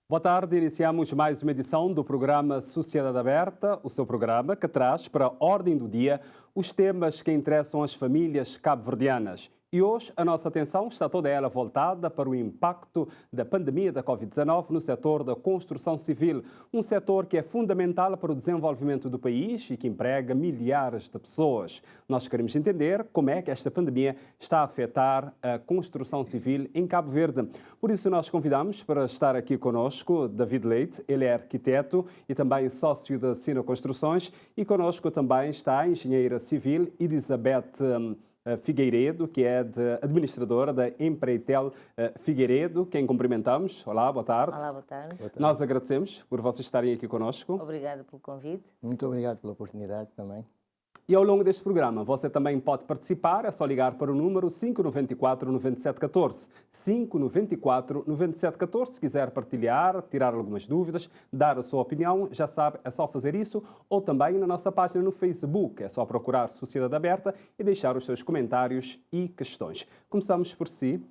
Boa tarde, iniciamos mais uma edição do programa Sociedade Aberta, o seu programa que traz para a ordem do dia os temas que interessam as famílias cabo-verdianas. E hoje a nossa atenção está toda ela voltada para o impacto da pandemia da Covid-19 no setor da construção civil, um setor que é fundamental para o desenvolvimento do país e que emprega milhares de pessoas. Nós queremos entender como é que esta pandemia está a afetar a construção civil em Cabo Verde. Por isso nós convidamos para estar aqui conosco David Leite, ele é arquiteto e também sócio da Sino Construções, e conosco também está a engenheira civil Elizabeth Figueiredo, que é administradora da Empreitel Figueiredo, quem cumprimentamos. Olá, boa tarde. Olá, boa tarde. Boa tarde. Nós agradecemos por vocês estarem aqui conosco. Obrigada pelo convite. Muito obrigado pela oportunidade também. E ao longo deste programa você também pode participar, é só ligar para o número 594-9714. 594-9714, se quiser partilhar, tirar algumas dúvidas, dar a sua opinião, já sabe, é só fazer isso. Ou também na nossa página no Facebook, é só procurar Sociedade Aberta e deixar os seus comentários e questões. Começamos por si,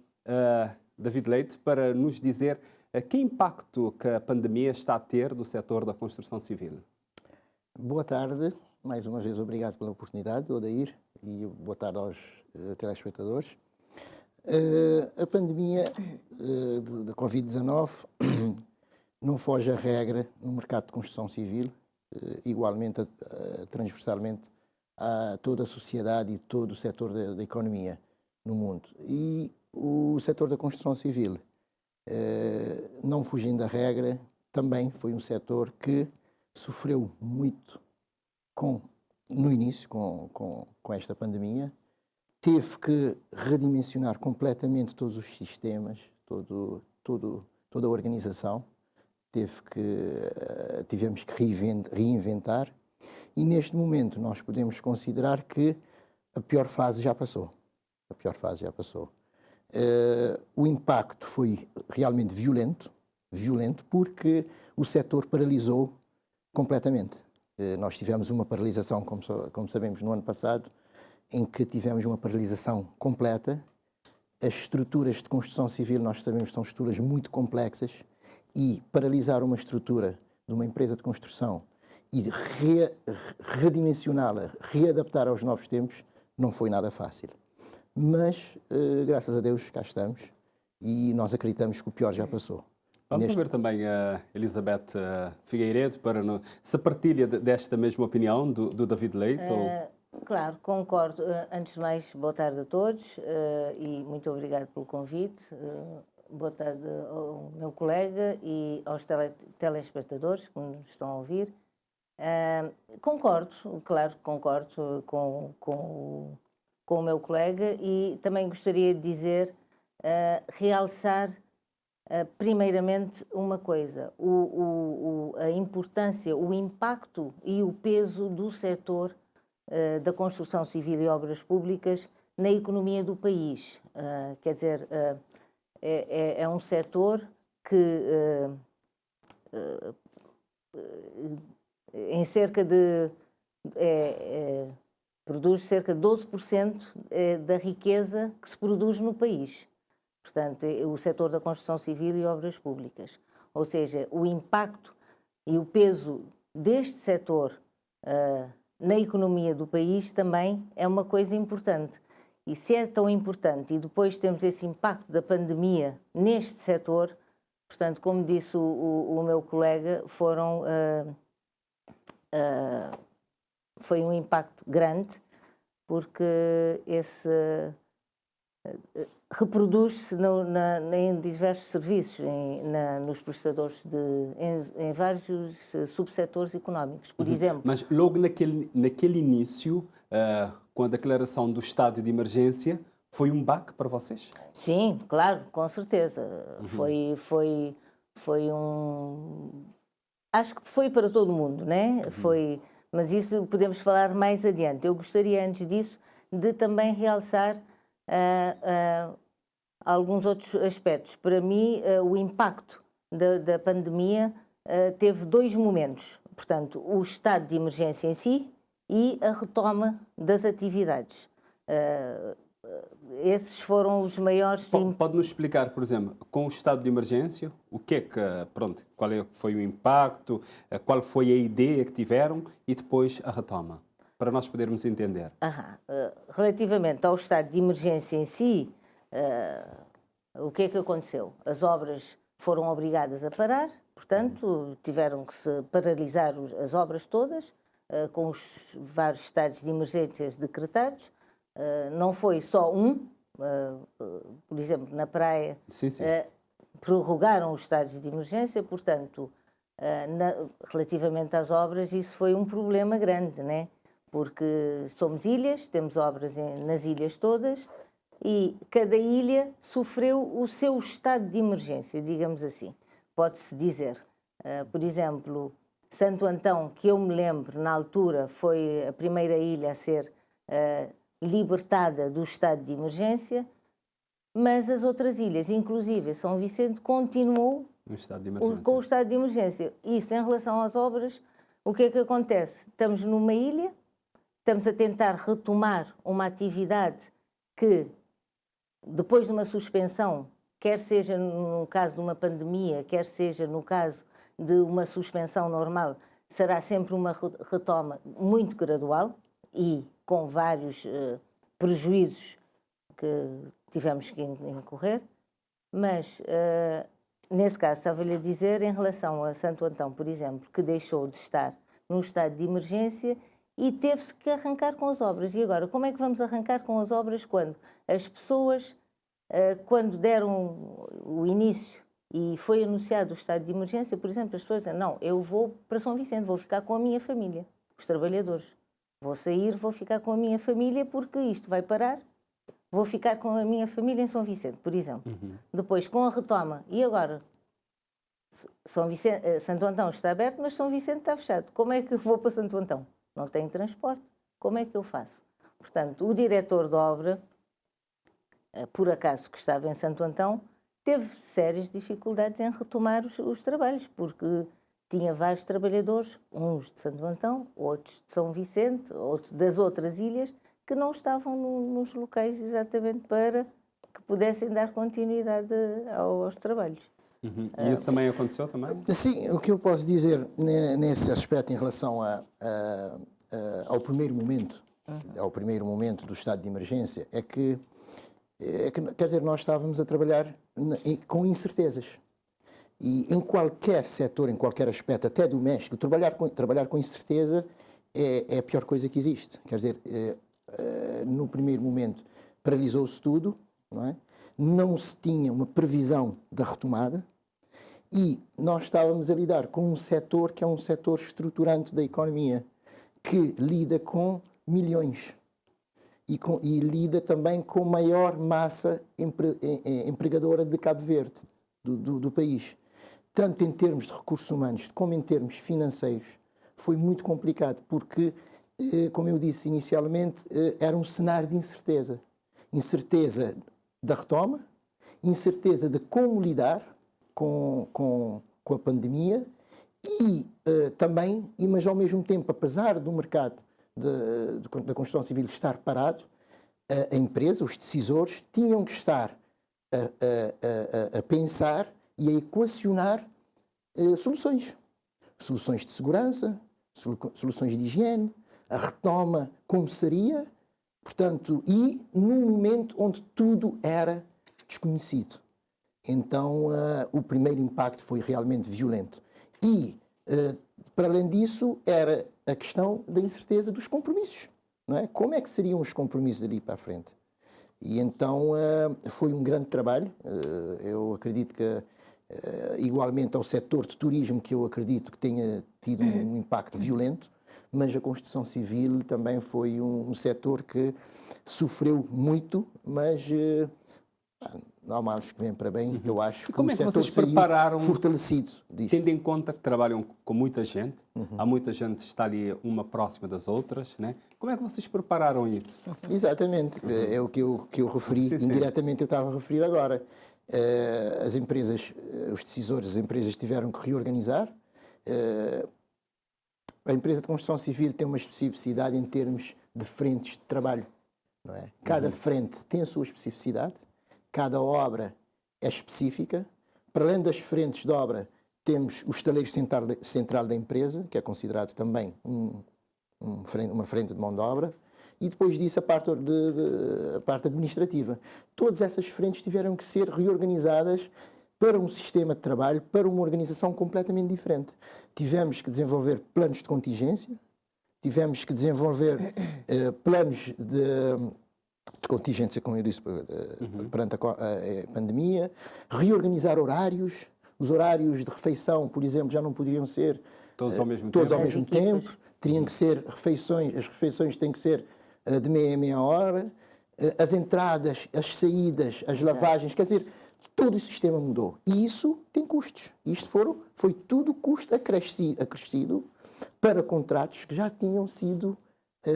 David Leite, para nos dizer que impacto que a pandemia está a ter do setor da construção civil. Boa tarde. Mais uma vez, obrigado pela oportunidade, Odair, e boa tarde aos telespectadores. A pandemia da Covid-19 não foge à regra no mercado de construção civil, igualmente, transversalmente, a toda a sociedade e todo o setor da economia no mundo. E o setor da construção civil, não fugindo da regra, também foi um setor que sofreu muito no início, com esta pandemia, teve que redimensionar completamente todos os sistemas, toda a organização, tivemos que reinventar, e neste momento nós podemos considerar que a pior fase já passou. O impacto foi realmente violento, porque o setor paralisou completamente. Nós tivemos uma paralisação, como sabemos, no ano passado, em que tivemos uma paralisação completa. As estruturas de construção civil, nós sabemos, são estruturas muito complexas, e paralisar uma estrutura de uma empresa de construção e redimensioná-la, readaptar aos novos tempos, não foi nada fácil. Mas, graças a Deus, cá estamos, e nós acreditamos que o pior já passou. Vamos ver também a Elizabeth Figueiredo, se partilha desta mesma opinião do David Leite? Claro, concordo. Antes de mais, boa tarde a todos e muito obrigado pelo convite. Boa tarde ao meu colega e aos telespectadores que nos estão a ouvir. Concordo com o meu colega, e também gostaria de dizer, realçar primeiramente uma coisa, a importância, o impacto e o peso do setor da construção civil e obras públicas na economia do país. Quer dizer, é um setor que produz cerca de 12% da riqueza que se produz no país. Portanto, o setor da construção civil e obras públicas. Ou seja, o impacto e o peso deste setor na economia do país também é uma coisa importante. E se é tão importante, e depois temos esse impacto da pandemia neste setor, portanto, como disse o meu colega, foi um impacto grande, porque reproduz-se em diversos serviços, nos prestadores, em vários subsetores económicos, por exemplo. Mas logo naquele início, com a declaração do estado de emergência, foi um baque para vocês? Sim, claro, com certeza. Foi acho que foi para todo mundo, né? Mas isso podemos falar mais adiante. Eu gostaria, antes disso, de também realçar alguns outros aspectos. Para mim, o impacto da pandemia teve dois momentos. Portanto, o estado de emergência em si e a retoma das atividades. esses foram os maiores... Pode-nos explicar, por exemplo, com o estado de emergência, o que é que, pronto, foi o impacto, qual foi a ideia que tiveram e depois a retoma, para nós podermos entender. Relativamente ao estado de emergência em si, o que é que aconteceu? As obras foram obrigadas a parar, portanto, tiveram que se paralisar as obras todas, com os vários estados de emergências decretados. Não foi só por exemplo, na praia, sim. Prorrogaram os estados de emergência, portanto, relativamente às obras, isso foi um problema grande, né? Porque somos ilhas, temos obras nas ilhas todas e cada ilha sofreu o seu estado de emergência, digamos assim, pode-se dizer. Por exemplo, Santo Antão, que eu me lembro, na altura, foi a primeira ilha a ser libertada do estado de emergência, mas as outras ilhas, inclusive São Vicente, continuou com o estado de emergência. Isso, em relação às obras, o que é que acontece? Estamos numa ilha, estamos a tentar retomar uma atividade que, depois de uma suspensão, quer seja no caso de uma pandemia, quer seja no caso de uma suspensão normal, será sempre uma retoma muito gradual e com vários prejuízos que tivemos que incorrer, mas nesse caso estava-lhe a dizer, em relação a Santo Antão, por exemplo, que deixou de estar num estado de emergência e teve-se que arrancar com as obras. E agora, como é que vamos arrancar com as obras quando as pessoas, quando deram o início e foi anunciado o estado de emergência, por exemplo, as pessoas dizem, não, eu vou para São Vicente, vou ficar com a minha família, os trabalhadores. Vou sair, vou ficar com a minha família porque isto vai parar. Vou ficar com a minha família em São Vicente, por exemplo. Depois, com a retoma, e agora? Santo Antão está aberto, mas São Vicente está fechado. Como é que eu vou para Santo Antão? Não tenho transporte. Como é que eu faço? Portanto, o diretor da obra, por acaso que estava em Santo Antão, teve sérias dificuldades em retomar os trabalhos, porque tinha vários trabalhadores, uns de Santo Antão, outros de São Vicente, outros das outras ilhas, que não estavam nos locais exatamente para que pudessem dar continuidade aos trabalhos. E isso também aconteceu também? Sim, o que eu posso dizer nesse aspecto em relação ao primeiro momento do estado de emergência é que quer dizer, nós estávamos a trabalhar com incertezas. E em qualquer setor, em qualquer aspecto, até doméstico, trabalhar com incerteza é a pior coisa que existe. Quer dizer, no primeiro momento paralisou-se tudo, não é? Não se tinha uma previsão da retomada e nós estávamos a lidar com um setor que é um setor estruturante da economia, que lida com milhões e lida também com maior massa empregadora de Cabo Verde, do país. Tanto em termos de recursos humanos como em termos financeiros, foi muito complicado, porque, como eu disse inicialmente, era um cenário de incerteza. Incerteza da retoma, incerteza de como lidar com a pandemia e também, mas ao mesmo tempo, apesar do mercado da construção civil estar parado, a empresa, os decisores, tinham que estar a pensar e a equacionar soluções de segurança, soluções de higiene, a retoma como seria, portanto, e num momento onde tudo era desconhecido. Então, o primeiro impacto foi realmente violento. E, para além disso, era a questão da incerteza dos compromissos, não é? Como é que seriam os compromissos dali para a frente? E então foi um grande trabalho. Eu acredito que, igualmente ao setor de turismo, que eu acredito que tenha tido um impacto violento, mas a construção civil também foi um setor que sofreu muito, mas não há males que vêm para bem, eu acho que o setor saiu fortalecido disto. Tendo em conta que trabalham com muita gente, há muita gente que está ali uma próxima das outras, né? Como é que vocês prepararam isso? Exatamente, é o que eu referi, indiretamente eu estava a referir agora. As empresas, os decisores, as empresas tiveram que reorganizar. A empresa de construção civil tem uma especificidade em termos de frentes de trabalho. não é? Cada frente tem a sua especificidade, cada obra é específica. Para além das frentes de obra, temos o estaleiro central da empresa, que é considerado também uma frente de mão de obra, e depois disso a parte administrativa. Todas essas frentes tiveram que ser reorganizadas para um sistema de trabalho, para uma organização completamente diferente. Tivemos que desenvolver planos de contingência, tivemos que desenvolver planos de contingência, como eu disse, perante a pandemia, reorganizar horários. Os horários de refeição, por exemplo, já não poderiam ser todos ao mesmo tempo. Teriam que ser refeições, as refeições têm que ser de meia em meia hora. As entradas, as saídas, as lavagens, quer dizer, todo o sistema mudou. E isso tem custos. Isto foi tudo custo acrescido para contratos que já tinham sido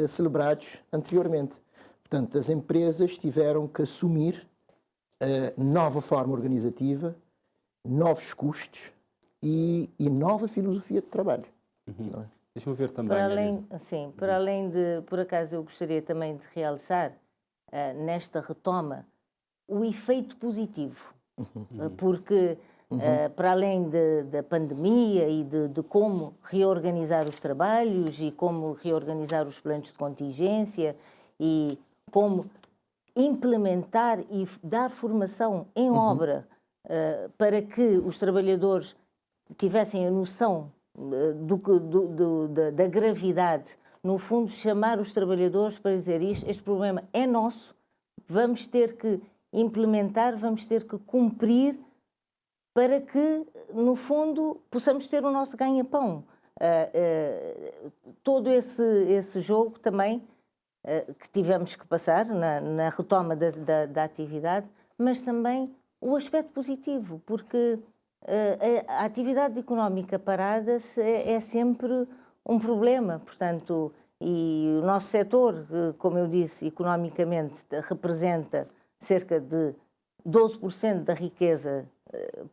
celebrados anteriormente. Portanto, as empresas tiveram que assumir nova forma organizativa, novos custos e nova filosofia de trabalho. Não é? Deixa-me ver também. Para além de, por acaso, eu gostaria também de realçar nesta retoma o efeito positivo, porque para além da pandemia e de como reorganizar os trabalhos e como reorganizar os planos de contingência e como implementar e dar formação em obra para que os trabalhadores tivessem a noção da gravidade, no fundo chamar os trabalhadores para dizer este problema é nosso, vamos ter que implementar, vamos ter que cumprir para que, no fundo, possamos ter o nosso ganha-pão. Todo esse jogo também que tivemos que passar na retoma da atividade, mas também o aspecto positivo, porque a atividade económica parada é sempre um problema, portanto, e o nosso setor, como eu disse, economicamente representa cerca de 12% da riqueza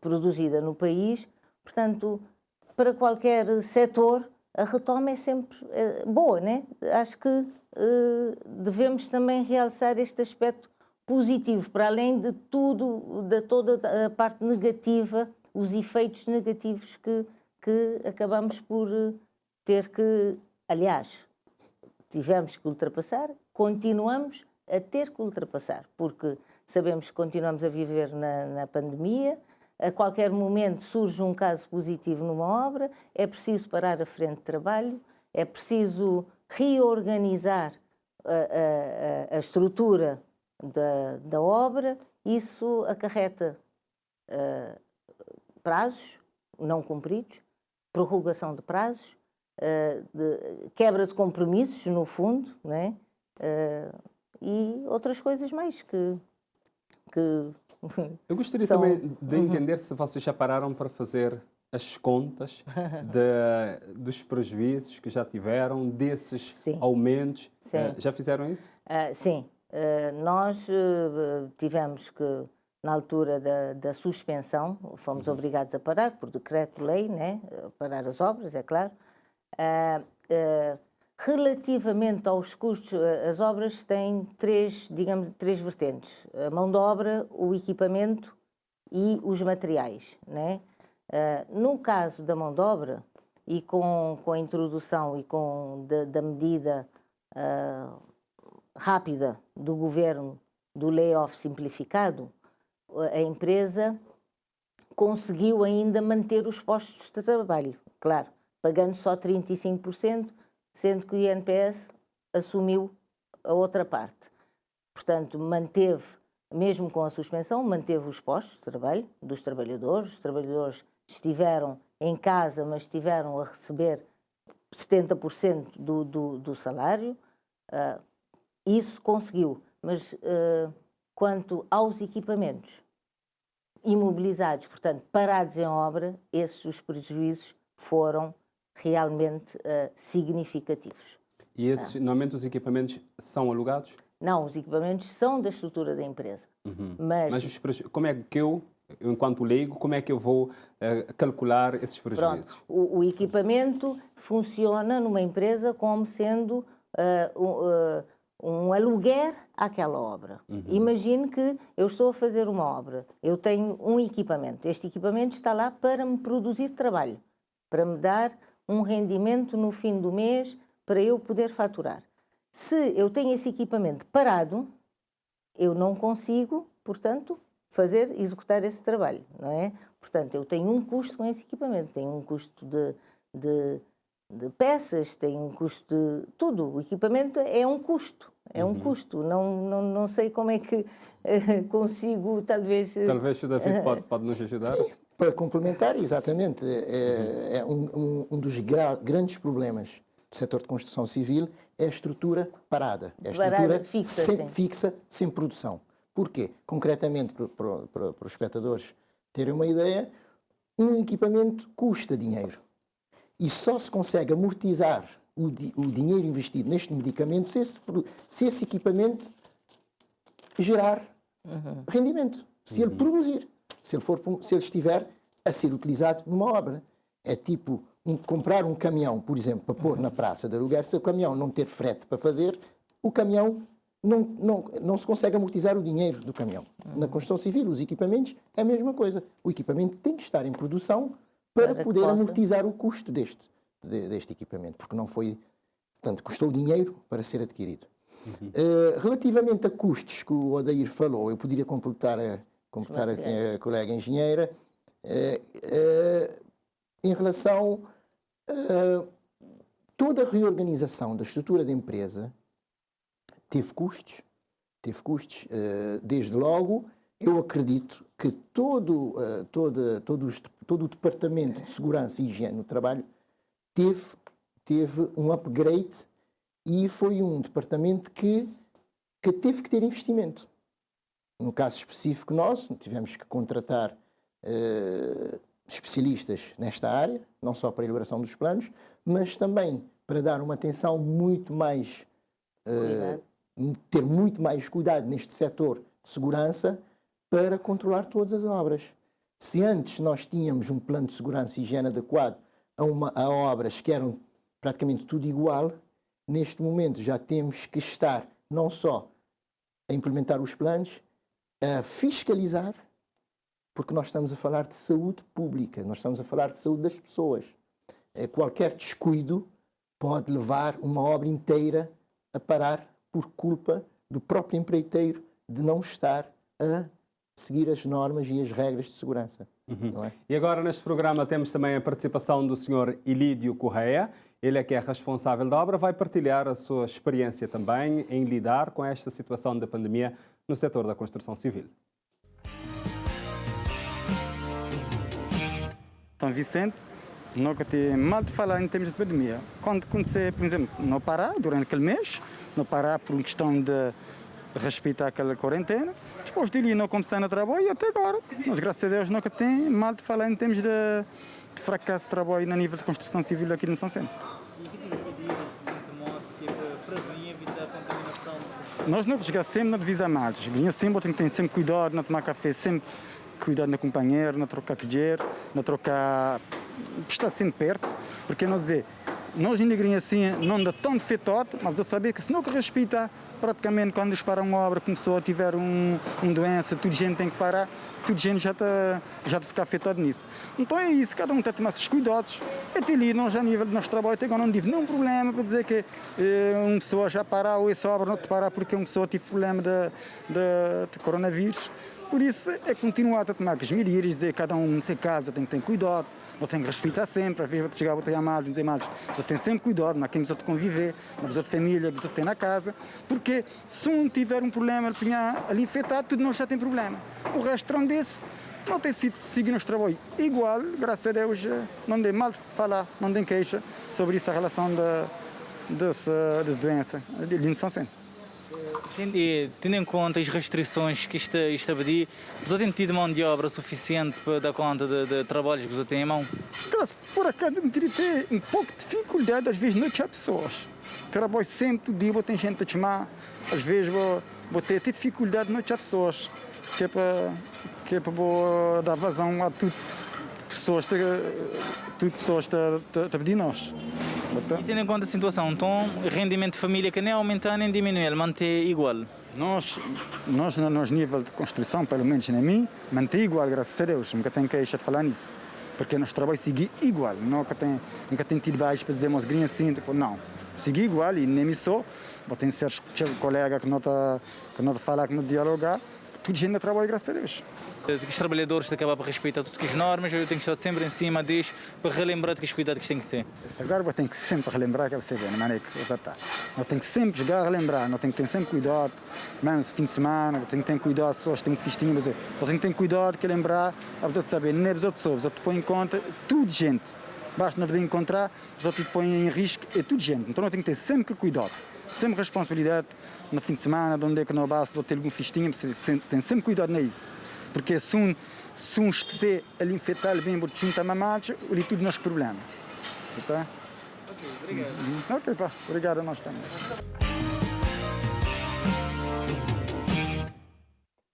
produzida no país, portanto, para qualquer setor a retoma é sempre boa, né? Acho que devemos também realçar este aspecto positivo, para além de tudo, de toda a parte negativa, os efeitos negativos que acabamos por ter que, aliás, tivemos que ultrapassar, continuamos a ter que ultrapassar, porque sabemos que continuamos a viver na pandemia, a qualquer momento surge um caso positivo numa obra, é preciso parar a frente de trabalho, é preciso reorganizar a estrutura da obra, isso acarreta prazos não cumpridos, prorrogação de prazos, quebra de compromissos, no fundo, não é? E outras coisas mais que eu gostaria também de entender se vocês já pararam para fazer as contas dos prejuízos que já tiveram, desses aumentos. Já fizeram isso? Sim. Nós tivemos que, na altura da suspensão, fomos obrigados a parar, por decreto-lei, né? Parar as obras, é claro. Relativamente aos custos, as obras têm três vertentes. A mão de obra, o equipamento e os materiais, né? No caso da mão de obra, e com a introdução e da medida rápida do governo do layoff simplificado, a empresa conseguiu ainda manter os postos de trabalho, claro, pagando só 35%, sendo que o INPS assumiu a outra parte. Portanto, manteve, mesmo com a suspensão, manteve os postos de trabalho dos trabalhadores. Os trabalhadores estiveram em casa, mas estiveram a receber 70% do salário. Isso conseguiu. Mas quanto aos equipamentos imobilizados, portanto, parados em obra, os prejuízos foram realmente significativos. E esses, normalmente os equipamentos são alugados? Não, os equipamentos são da estrutura da empresa. Mas como é que eu, enquanto leigo, como é que eu vou calcular esses prejuízos? Pronto, o equipamento funciona numa empresa como sendo um aluguer àquela obra. Imagine que eu estou a fazer uma obra, eu tenho um equipamento. Este equipamento está lá para me produzir trabalho, para me dar um rendimento no fim do mês, para eu poder faturar. Se eu tenho esse equipamento parado, eu não consigo, portanto, executar esse trabalho, não é? Portanto, eu tenho um custo com esse equipamento, tenho um custo de peças, tenho um custo de tudo. O equipamento é um custo, Não sei como é que consigo, talvez... Talvez o David pode nos ajudar. Sim, para complementar, exatamente, é um dos grandes problemas do setor de construção civil é a estrutura parada, é a estrutura fixa, sem produção. Porquê? Concretamente, para os espectadores terem uma ideia, um equipamento custa dinheiro e só se consegue amortizar o dinheiro investido neste medicamento se esse equipamento gerar rendimento, se ele produzir, se ele estiver a ser utilizado numa obra. É tipo comprar um caminhão, por exemplo, para pôr na praça de aluguer. Se o caminhão não ter frete para fazer, o caminhão não se consegue amortizar o dinheiro do caminhão. Na construção civil, os equipamentos é a mesma coisa. O equipamento tem que estar em produção para poder amortizar o custo deste equipamento, porque não foi... Portanto, custou dinheiro para ser adquirido. Relativamente a custos que o Odair falou, eu poderia completar assim, a colega engenheira, em relação a toda a reorganização da estrutura da empresa, teve custos. Desde logo, eu acredito que todo o Departamento de Segurança e Higiene no Trabalho teve um upgrade e foi um departamento que teve que ter investimento. No caso específico nosso, tivemos que contratar especialistas nesta área, não só para a elaboração dos planos, mas também para dar uma atenção muito mais... ter muito mais cuidado neste setor de segurança para controlar todas as obras. Se antes nós tínhamos um plano de segurança e higiene adequado a obras que eram praticamente tudo igual, neste momento já temos que estar não só a implementar os planos, a fiscalizar, porque nós estamos a falar de saúde pública, nós estamos a falar de saúde das pessoas. Qualquer descuido pode levar uma obra inteira a parar por culpa do próprio empreiteiro de não estar a seguir as normas e as regras de segurança. Não é? E agora neste programa temos também a participação do Sr. Ilídio Correia. Ele é que é responsável da obra, vai partilhar a sua experiência também em lidar com esta situação da pandemia no setor da construção civil. São Vicente, nunca tem mal de falar em termos de pandemia. Quando acontecer, por exemplo, não parar durante aquele mês, não parar por uma questão de respeitar aquela quarentena, depois de não começar a trabalho e até agora. Mas graças a Deus nunca tem mal de falar em termos de fracasso de trabalho no nível de construção civil aqui no São Centro. E que tipo de medidas de modo que é para prevenir, evitar a contaminação? Nós não chegamos sempre a divisar mais. Ganha sempre, tem que ter sempre cuidado na tomar café, sempre cuidado na companheira, na trocar dinheiro, na trocar... estar sempre perto, porque não dizer, nós ainda assim não dá tão defeitado, mas eu saber que se não respeita, praticamente quando eles param uma obra, como pessoa tiver uma doença, toda gente tem que parar, toda gente já está ficar afetado nisso. Então é isso, cada um está a tomar esses cuidados. Até ali, nós a nível do nosso trabalho, até agora não tive nenhum problema para dizer que uma pessoa já parou ou essa obra não te parar porque uma pessoa teve problema de coronavírus. Por isso, é continuar a tomar as medidas, dizer que cada um, no seu caso, tem que ter cuidado, não tem que respeitar sempre, às vezes chegar a botar amados, dizer mais, você tem sempre cuidado, mas quem você conviver, mas você família, que você tem na casa, porque se um tiver um problema, ele punha ali infectado, tudo nós já tem problema. O resto não desse, não tem sido seguir nosso trabalho igual, graças a Deus, não tem mal de falar, não tem queixa sobre essa relação dessa doença ali no São Centro. Tendo em conta as restrições que isto pedir, você tem tido mão de obra suficiente para dar conta de trabalhos que você tem em mão? Por acaso, eu ter um pouco de dificuldade, às vezes, não tinha pessoas. Trabalho sempre, todo dia, tem gente a chamar, às vezes, vou ter dificuldade, não tinha pessoas, que é para dar vazão a tudo pessoas estão a pedir nós. E tendo em conta a situação, então, rendimento de família que nem aumentar nem diminuir, manter igual? Nós, nível de construção, pelo menos na mim, mantém igual, graças a Deus. Nunca tenho queixa de falar nisso. Porque nosso trabalho segue igual. Nunca tem tido baixo para dizer, mas grinha assim, tipo, não. Segue igual e nem me sou. Tem certos colegas que não falam, que não dialogar. Tudo gente trabalha, graças a Deus. Os trabalhadores têm que acabar para respeitar todas as normas, eu tenho que estar sempre em cima deles para relembrar de que os cuidados que têm que ter. Agora eu tenho que sempre relembrar que você vê, não é que já está. Eu tenho que sempre jogar a relembrar, eu tenho que ter sempre cuidado. Mano, esse fim de semana, eu tenho que ter cuidado, pessoas têm festinha, mas eu tenho que ter cuidado que lembrar, a pessoa de saber, não é a pessoa de soube, a pessoa te põe em conta, tudo gente. Basta não te bem encontrar, a pessoa te põe em risco, é tudo gente. Então eu tenho que ter sempre cuidado, sempre responsabilidade no fim de semana, de onde é que não basta, de ter algum festinha, tem sempre cuidado nisso. Porque se um esquecer ali infectar bem o junto a mamados, ali tudo nós problema. Tá? Ok, obrigado. Ok, pá, obrigado a nós também.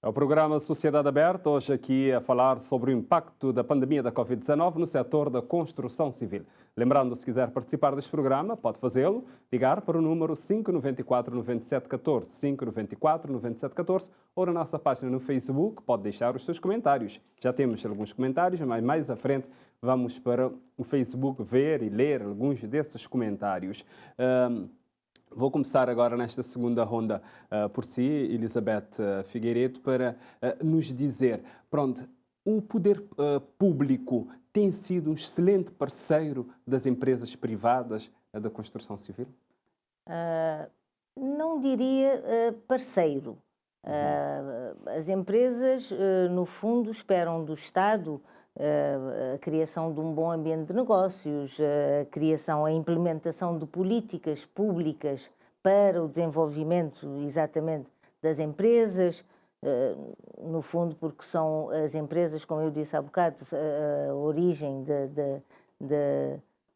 É o programa Sociedade Aberta, hoje aqui a falar sobre o impacto da pandemia da Covid-19 no setor da construção civil. Lembrando, se quiser participar deste programa, pode fazê-lo, ligar para o número 594 9714, 594 9714, ou na nossa página no Facebook, pode deixar os seus comentários. Já temos alguns comentários, mas mais à frente vamos para o Facebook ver e ler alguns desses comentários. Vou começar agora nesta segunda ronda por si, Elizabeth Figueiredo, para nos dizer, pronto, o poder público tem sido um excelente parceiro das empresas privadas da construção civil? Não diria parceiro. As empresas, no fundo, esperam do Estado a criação de um bom ambiente de negócios, a implementação de políticas públicas para o desenvolvimento exatamente das empresas, no fundo porque são as empresas, como eu disse há bocado, a origem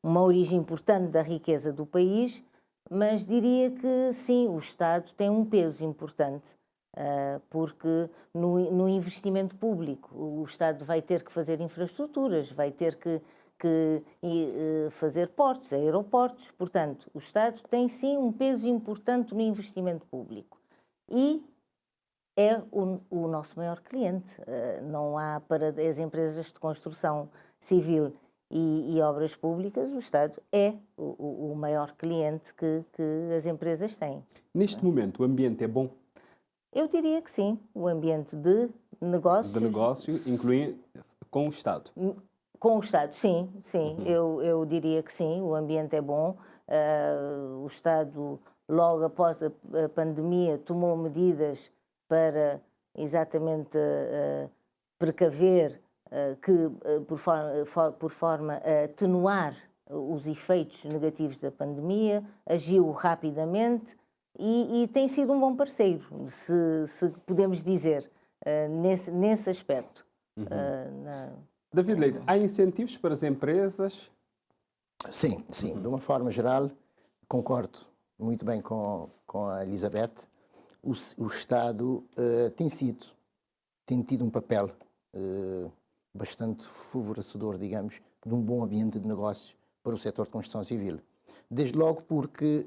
uma origem importante da riqueza do país, mas diria que sim, o Estado tem um peso importante. Porque no investimento público o Estado vai ter que fazer infraestruturas, vai ter que fazer portos, aeroportos. Portanto, o Estado tem sim um peso importante no investimento público e é o nosso maior cliente. Não há para as empresas de construção civil e obras públicas, o Estado é o maior cliente que as empresas têm. Neste momento, o ambiente é bom? Eu diria que sim, o ambiente de negócios... De negócio, incluindo com o Estado? Com o Estado, sim. Eu diria que sim, o ambiente é bom. O Estado, logo após a pandemia, tomou medidas para exatamente precaver, por forma a atenuar os efeitos negativos da pandemia, agiu rapidamente, e tem sido um bom parceiro, se podemos dizer, nesse aspecto. David Leite, há incentivos para as empresas? Sim. De uma forma geral, concordo muito bem com a Elizabeth. O Estado tem tido um papel bastante favorecedor, digamos, de um bom ambiente de negócio para o setor de construção civil. Desde logo porque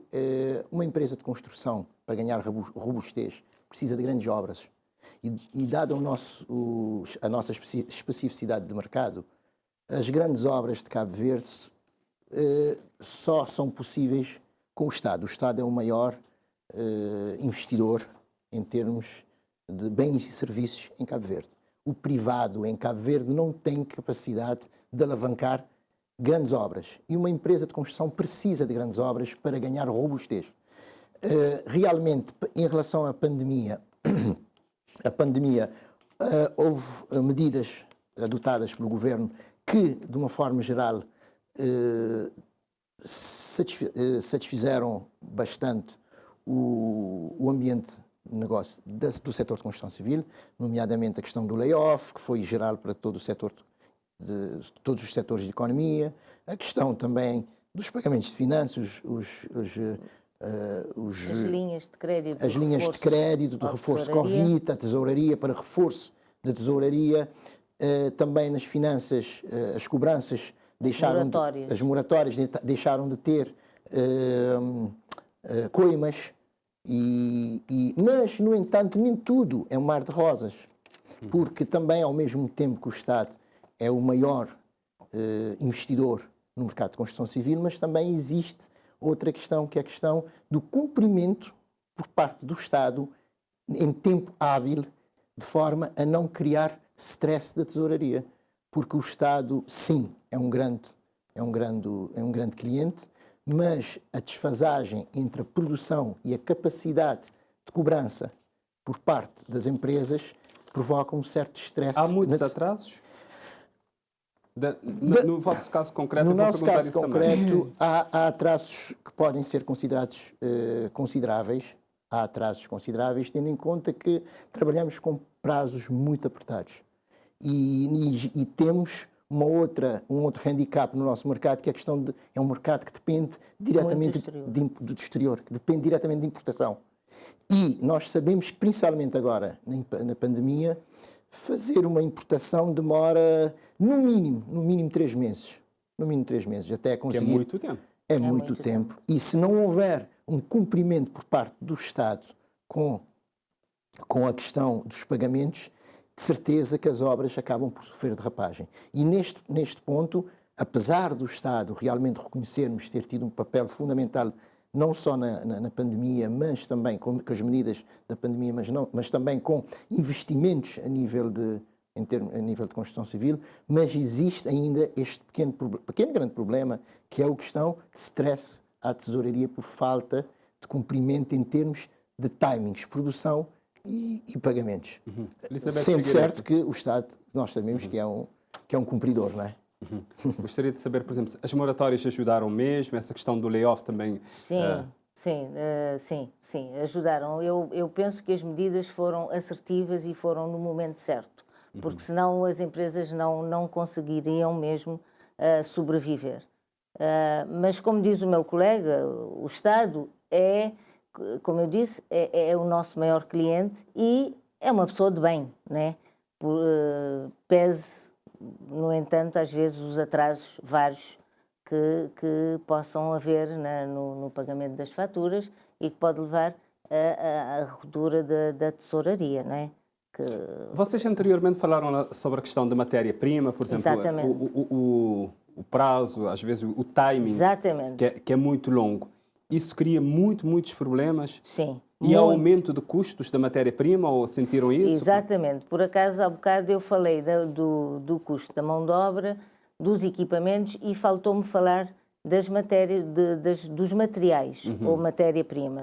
uma empresa de construção, para ganhar robustez, precisa de grandes obras. E dado a nossa especificidade de mercado, as grandes obras de Cabo Verde só são possíveis com o Estado. O Estado é o maior investidor em termos de bens e serviços em Cabo Verde. O privado em Cabo Verde não tem capacidade de alavancar grandes obras. E uma empresa de construção precisa de grandes obras para ganhar robustez. Realmente, em relação à pandemia, houve medidas adotadas pelo Governo que, de uma forma geral, satisfizeram bastante o ambiente de negócio do setor de construção civil, nomeadamente a questão do layoff, que foi geral para todo o setor, todos os setores de economia, a questão também dos pagamentos de finanças, as linhas de crédito, do reforço Covid, a tesouraria, para reforço da tesouraria, também nas finanças, as cobranças as moratórias deixaram de ter coimas, mas, no entanto, nem tudo é um mar de rosas, porque também, ao mesmo tempo que o Estado é o maior investidor no mercado de construção civil, mas também existe outra questão, que é a questão do cumprimento por parte do Estado em tempo hábil, de forma a não criar stress da tesouraria, porque o Estado, sim, é um grande cliente, mas a desfasagem entre a produção e a capacidade de cobrança por parte das empresas provoca um certo stress. Há muitos atrasos? No vosso caso concreto, no eu vou nosso perguntar caso isso concreto, também. há atrasos que podem ser considerados consideráveis. Há atrasos consideráveis, tendo em conta que trabalhamos com prazos muito apertados. E temos um outro handicap no nosso mercado, que é a questão de... É um mercado que depende diretamente do exterior, que depende diretamente de importação. E nós sabemos que, principalmente agora, na pandemia, fazer uma importação demora, no mínimo 3 meses. No mínimo 3 meses, até conseguir... Que é muito tempo. É muito tempo. E se não houver um cumprimento por parte do Estado com a questão dos pagamentos, de certeza que as obras acabam por sofrer derrapagem. E neste ponto, apesar do Estado realmente reconhecermos ter tido um papel fundamental, não só na pandemia, mas também com as medidas da pandemia, mas também com investimentos a nível de construção civil, mas existe ainda este grande problema, que é a questão de stress à tesouraria por falta de cumprimento em termos de timings, produção e pagamentos. Sendo certo que o Estado, nós sabemos que é um cumpridor, não é? Gostaria de saber, por exemplo, as moratórias ajudaram mesmo? Essa questão do layoff também? Sim, ajudaram. Eu penso que as medidas foram assertivas e foram no momento certo, porque senão as empresas não conseguiriam mesmo sobreviver. Mas, como diz o meu colega, o Estado é, como eu disse, é o nosso maior cliente e é uma pessoa de bem, né? Pese, no entanto, às vezes os atrasos vários que possam haver no pagamento das faturas e que pode levar à ruptura da tesouraria, não é? Vocês anteriormente falaram sobre a questão da matéria-prima, por exemplo, o prazo, às vezes o timing, que é muito longo. Isso cria muitos problemas? Sim. E há aumento de custos da matéria-prima, ou sentiram isso? Exatamente. Por acaso, há bocado eu falei do custo da mão de obra, dos equipamentos, e faltou-me falar das dos materiais, ou matéria-prima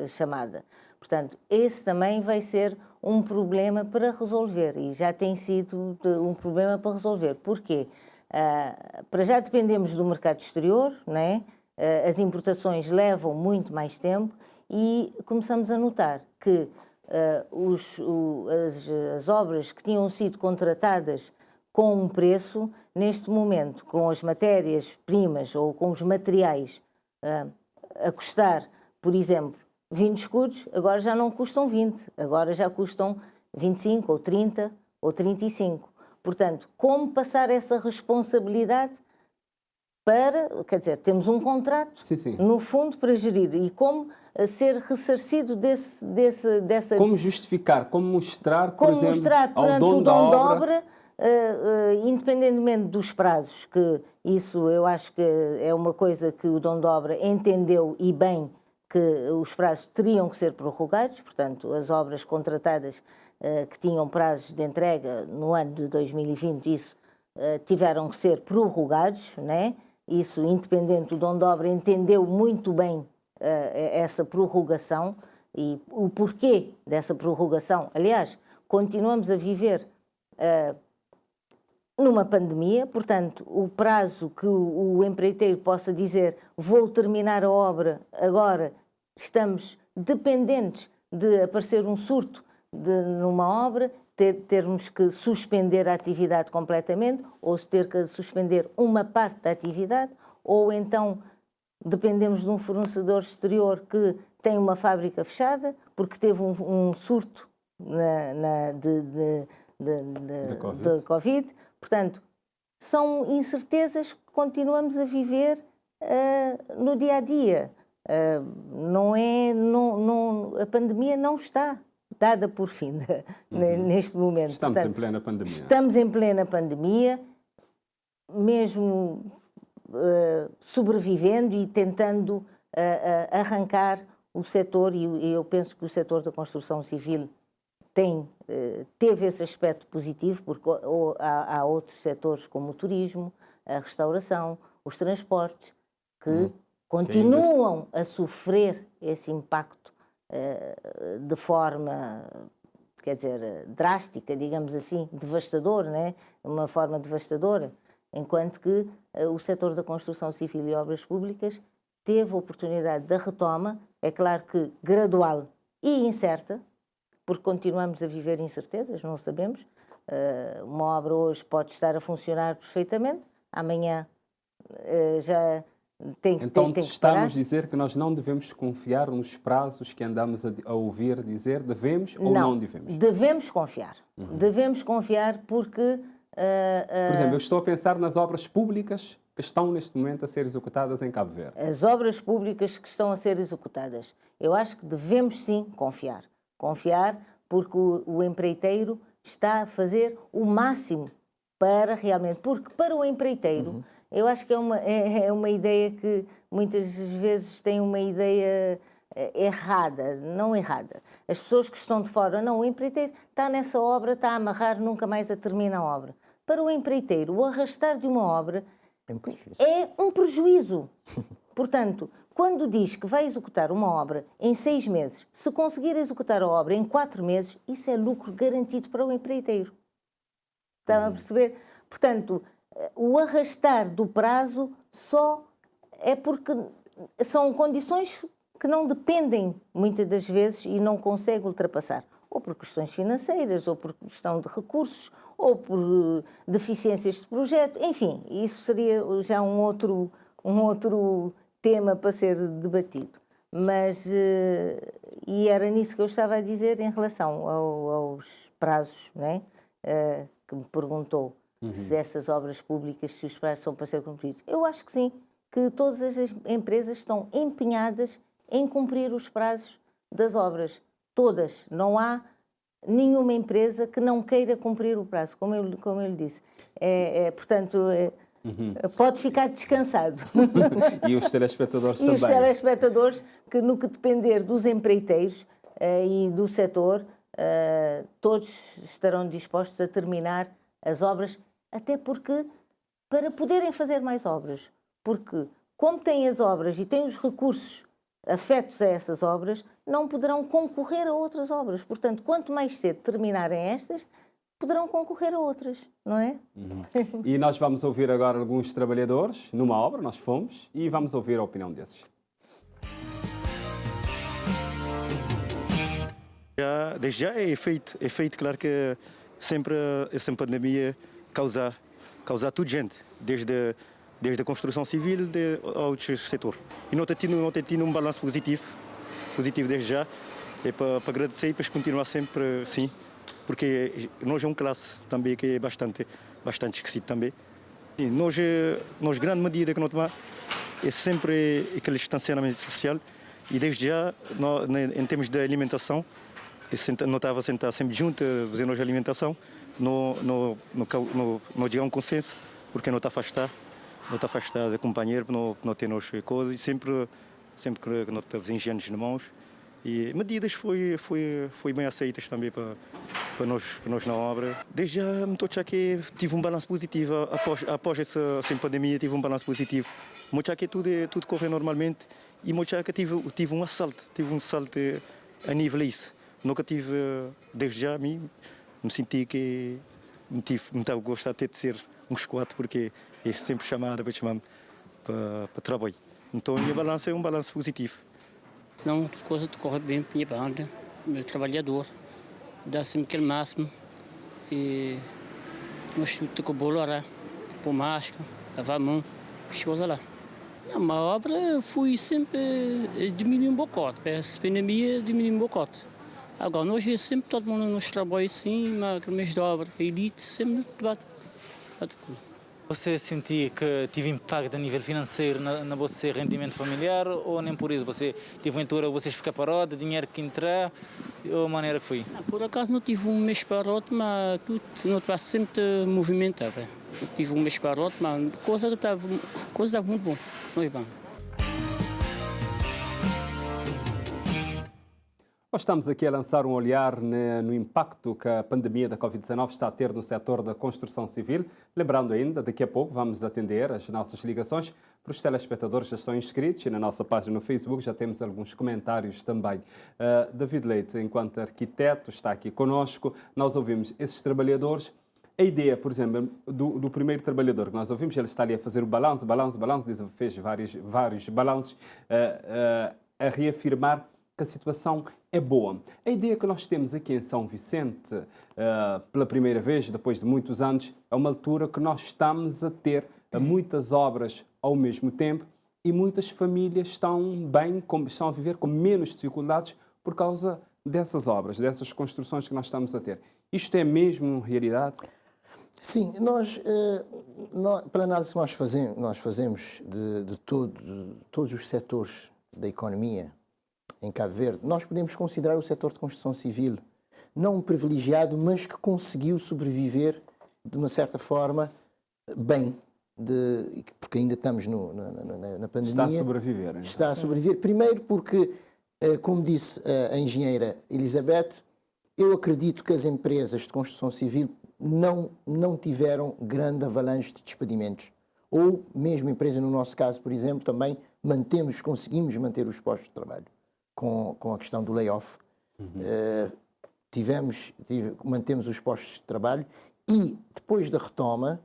chamada. Portanto, esse também vai ser um problema para resolver, e já tem sido um problema para resolver. Porquê? Para já dependemos do mercado exterior, não é? As importações levam muito mais tempo e começamos a notar que as obras que tinham sido contratadas com um preço, neste momento, com as matérias-primas ou com os materiais a custar, por exemplo, 20 escudos, agora já não custam 20, agora já custam 25 ou 30 ou 35. Portanto, como passar essa responsabilidade quer dizer, temos um contrato, no fundo, para gerir, e como ser ressarcido dessa... Como justificar, como mostrar, por exemplo, mostrar perante o dono da obra, independentemente dos prazos, que isso eu acho que é uma coisa que o dono da obra entendeu e bem, que os prazos teriam que ser prorrogados, portanto, as obras contratadas que tinham prazos de entrega no ano de 2020, isso tiveram que ser prorrogados, né? Isso, independente, o dono da obra entendeu muito bem essa prorrogação e o porquê dessa prorrogação. Aliás, continuamos a viver numa pandemia, portanto, o prazo que o empreiteiro possa dizer vou terminar a obra agora, estamos dependentes de aparecer um surto numa obra, termos que suspender a atividade completamente, ou se ter que suspender uma parte da atividade, ou então dependemos de um fornecedor exterior que tem uma fábrica fechada porque teve um surto de Covid. Portanto, são incertezas que continuamos a viver no dia a dia. A pandemia não está dada por fim neste momento. Estamos Portanto, em plena pandemia. Estamos em plena pandemia, mesmo sobrevivendo e tentando arrancar o setor, e eu penso que o setor da construção civil teve esse aspecto positivo, porque há outros setores como o turismo, a restauração, os transportes, que continuam a sofrer esse impacto de forma, quer dizer, drástica, digamos assim, devastador, né? Uma forma devastadora, enquanto que o setor da construção civil e obras públicas teve a oportunidade da retoma, é claro que gradual e incerta, porque continuamos a viver incertezas, não sabemos. Uma obra hoje pode estar a funcionar perfeitamente, amanhã já tem que Então, parar. está-nos a dizer que nós não devemos confiar nos prazos que andamos a ouvir dizer, devemos ou não devemos? Devemos confiar. Devemos confiar porque... Por exemplo, eu estou a pensar nas obras públicas que estão neste momento a ser executadas em Cabo Verde. As obras públicas que estão a ser executadas, eu acho que devemos sim confiar. Confiar porque o empreiteiro está a fazer o máximo para realmente... Porque para o empreiteiro, eu acho que é uma ideia que muitas vezes tem uma ideia errada, não errada. As pessoas que estão de fora, não, o empreiteiro está nessa obra, está a amarrar, nunca mais a termina a obra. Para o empreiteiro, o arrastar de uma obra é um prejuízo. Portanto, quando diz que vai executar uma obra em 6 meses, se conseguir executar a obra em 4 meses, isso é lucro garantido para o empreiteiro. Estão a perceber? Portanto, o arrastar do prazo só é porque são condições que não dependem muitas das vezes e não consegue ultrapassar. Ou por questões financeiras, ou por questão de recursos, ou por deficiências de projeto. Enfim, isso seria já um outro tema para ser debatido. Mas, e era nisso que eu estava a dizer em relação aos prazos, né? Que me perguntou se essas obras públicas, se os prazos são para ser cumpridos. Eu acho que sim, que todas as empresas estão empenhadas em cumprir os prazos das obras. Todas. Não há nenhuma empresa que não queira cumprir o prazo, como eu lhe disse. Portanto, pode ficar descansado. E os telespectadores também. E os telespectadores, que no que depender dos empreiteiros e do setor, todos estarão dispostos a terminar as obras, até porque, para poderem fazer mais obras, porque como têm as obras e têm os recursos afetos a essas obras, não poderão concorrer a outras obras. Portanto, quanto mais cedo terminarem estas, poderão concorrer a outras, não é? E nós vamos ouvir agora alguns trabalhadores numa obra, nós fomos, e vamos ouvir a opinião desses. Desde já é feito, claro que sempre essa pandemia causa tudo gente, desde a construção civil ao outro setor. E não tem tido um balanço positivo desde já. É para agradecer e para continuar sempre assim, porque nós é uma classe também que é bastante esquecido também. E nós grande medida que nós tomamos é sempre aquele distanciamento social, e desde já, em termos de alimentação, nós estava sentado sempre junto, fazendo a alimentação, não chega a um consenso, porque não está afastado de companheiro, não ter as coisas, e sempre que nós temos engenhos nas mãos. E medidas foi bem aceitas também para nós na obra. Desde já me estou a achar que tive um balanço positivo, após essa pandemia tive um balanço positivo. Me achar que tudo correu normalmente, e me achar que tive um salto a nível disso. Nunca tive, desde já, me senti que me estava a gostar até de ser um esquadro, porque é sempre chamada para trabalho. Então, a minha balança é um balanço positivo. Senão, a coisa corre bem para a minha banda, meu trabalhador, dá sempre aquele máximo, e nós tudo com o bolo lá, pôr máscara, lavar a mão, as coisas lá. Uma obra fui sempre diminuir um bocote, essa pandemia diminuir um bocote. Agora, nós sempre todo mundo nos trabalha assim, mas mês de obra, a elite sempre bate. Você sentia que tive impacto a nível financeiro na você rendimento familiar ou nem por isso? Você teve uma altura vocês ficar parado, dinheiro que entrar, ou a maneira que foi? Por acaso não tive um mês parote, mas tudo não estava sempre movimentado. Eu tive um mês parote, mas coisa estava muito bom. Muito bom. Nós estamos aqui a lançar um olhar no impacto que a pandemia da Covid-19 está a ter no setor da construção civil. Lembrando ainda, daqui a pouco vamos atender as nossas ligações para os telespectadores que já estão inscritos e na nossa página no Facebook já temos alguns comentários também. David Leite, enquanto arquiteto, está aqui conosco. Nós ouvimos esses trabalhadores. A ideia, por exemplo, do primeiro trabalhador que nós ouvimos, ele está ali a fazer o balanço, fez vários balanços, a reafirmar que a situação é boa. A ideia que nós temos aqui em São Vicente, pela primeira vez, depois de muitos anos, é uma altura que nós estamos a ter muitas obras ao mesmo tempo e muitas famílias estão a viver com menos dificuldades por causa dessas obras, dessas construções que nós estamos a ter. Isto é mesmo realidade? Sim, pela análise que nós fazemos de todos os setores da economia em Cabo Verde, nós podemos considerar o setor de construção civil não um privilegiado, mas que conseguiu sobreviver de uma certa forma bem, porque ainda estamos na pandemia. Está a sobreviver. Então. Está a sobreviver, primeiro porque, como disse a engenheira Elizabeth, eu acredito que as empresas de construção civil não tiveram grande avalanche de despedimentos. Ou mesmo empresa, no nosso caso, por exemplo, também conseguimos manter os postos de trabalho. Com a questão do layoff, mantemos os postos de trabalho e depois da retoma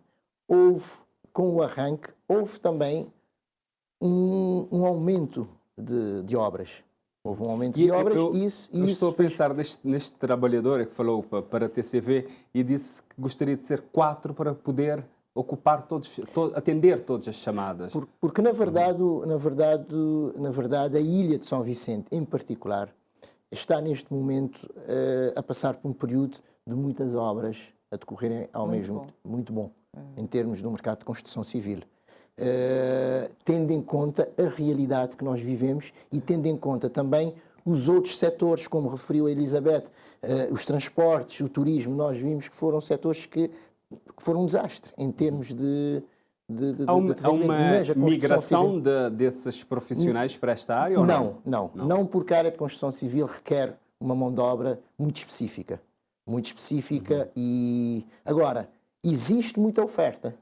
com o arranque, houve também um aumento de obras. Houve um aumento de obras eu estou a pensar neste trabalhador que falou para a TCV e disse que gostaria de ser 4 para poder ocupar atender todas as chamadas. Porque na verdade a ilha de São Vicente, em particular, está neste momento a passar por um período de muitas obras a decorrerem muito bom em termos do mercado de construção civil. Tendo em conta a realidade que nós vivemos e tendo em conta também os outros setores, como referiu a Elizabeth, os transportes, o turismo, nós vimos que foram setores que foram um desastre em termos de há uma migração desses profissionais para esta área? Ou não, porque a área de construção civil requer uma mão de obra muito específica. E agora, existe oferta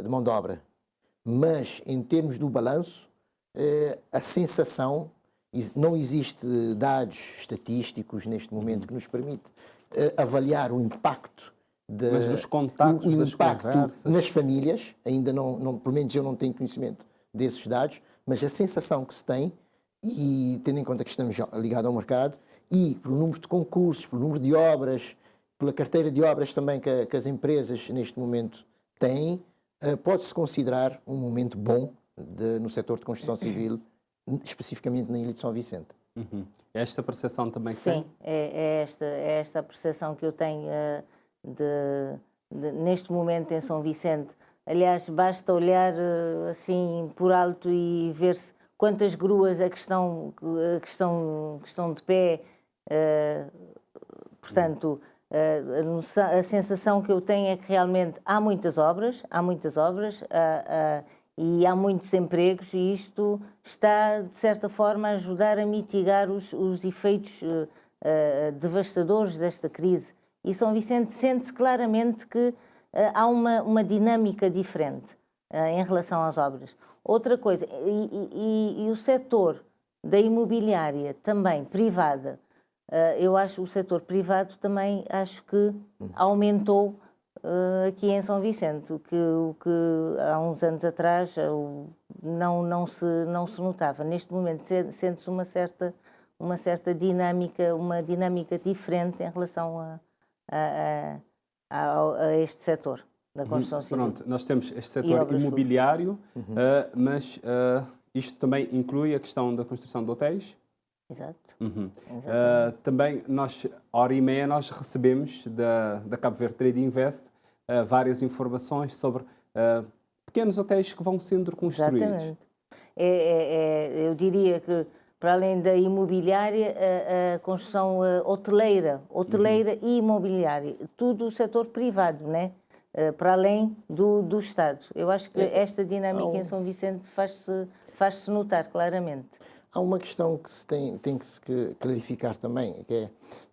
de mão de obra, mas em termos do balanço, a sensação, não existe dados estatísticos neste momento que nos permite avaliar o impacto mas dos contactos, das conversas, nas famílias. Ainda não, pelo menos eu não tenho conhecimento desses dados, mas a sensação que se tem, e tendo em conta que estamos ligados ao mercado, e pelo número de concursos, pelo número de obras, pela carteira de obras também que as empresas neste momento têm, pode-se considerar um momento bom no setor de construção civil, especificamente na Ilha de São Vicente. É esta percepção também que tem? Sim, tem? é esta percepção que eu tenho neste momento em São Vicente. Aliás, basta olhar assim por alto e ver-se quantas gruas é que estão de pé. Portanto, a sensação que eu tenho é que realmente há muitas obras e há muitos empregos, e isto está, de certa forma, a ajudar a mitigar os efeitos devastadores desta crise. E São Vicente sente-se claramente que há uma dinâmica diferente em relação às obras. Outra coisa, e o setor da imobiliária também, privada, eu acho o setor privado também acho que aumentou aqui em São Vicente, o que há uns anos atrás não se notava. Neste momento sente-se uma certa dinâmica, uma dinâmica diferente em relação a este setor da construção civil. Pronto, nós temos este setor imobiliário, mas isto também inclui a questão da construção de hotéis? Exato. Também nós, hora e meia, nós recebemos da Cabo Verde Trade Invest várias informações sobre pequenos hotéis que vão sendo construídos. Exatamente. Eu diria que, para além da imobiliária, a construção hoteleira e imobiliária, tudo o setor privado, né? Para além do Estado. Eu acho que esta dinâmica em São Vicente faz-se notar claramente. Há uma questão que tem que se clarificar também, que